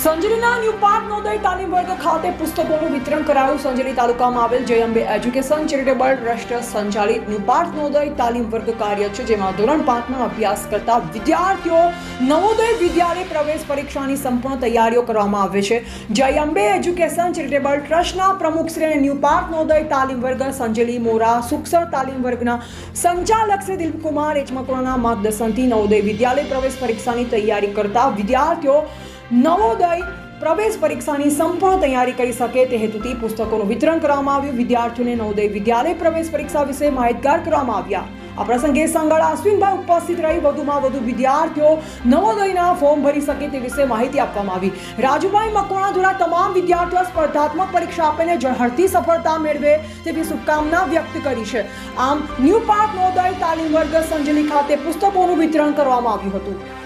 સંજલીના new park Navodaya તાલીમ વર્ગ ખાતે પુસ્તકોનું વિતરણ કરાયું. સંજલી તાલુકામાં આવેલ જય અંબે એજ્યુકેશન ચેરિટેબલ ટ્રસ્ટ સંચાલિત ન્યૂ પાર્ક નવોદય તાલીમ વર્ગ કાર્ય છે, જેમાં ધોરણ 5માં અભ્યાસ કરતા વિદ્યાર્થીઓ નવોદય વિદ્યાલય પ્રવેશ પરીક્ષાની સંપૂર્ણ તૈયારીઓ કરવામાં આવે છે. જય અંબે એજ્યુકેશન ચેરિટેબલ ટ્રસ્ટના પ્રમુખ શ્રી અને ન્યૂ પાર્ક નવોદય તાલીમ વર્ગ સંજલી મોરા સુક્ષર તાલીમ વર્ગના સંચાલક શ્રી દિલીપકુમાર એચમકોણાના માર્ગદર્શનથી નવોદય વિદ્યાલય પ્રવેશ પરીક્ષાની તૈયારી કરતા વિદ્યાર્થીઓ નવોદય પ્રવેશ પરીક્ષાની સંપૂર્ણ તૈયારી કરી શકે તે હેતુથી પુસ્તકોનું વિતરણ કરવામાં આવ્યું. વિદ્યાર્થીઓને નવોદય વિદ્યાલય પ્રવેશ પરીક્ષા વિશે માહિતગાર કરવામાં આવ્યા. આ પ્રસંગે સંગાળ અશ્વિનભાઈ ઉપસ્થિત રહી વધુમાં વધુ વિદ્યાર્થીઓ નવોદયના ફોર્મ ભરી શકે તે વિશે માહિતી આપવામાં આવી. રાજુભાઈ મકવાણા દ્વારા તમામ વિદ્યાર્થીઓ સ્પર્ધાત્મક પરીક્ષા આપીને ઝળહળતી સફળતા મેળવે તેવી શુભકામના વ્યક્ત કરી છે. આમ ન્યૂ પાર્ક નવોદય તાલીમ વર્ગ સંજલી ખાતે પુસ્તકોનું વિતરણ કરવામાં આવ્યું હતું.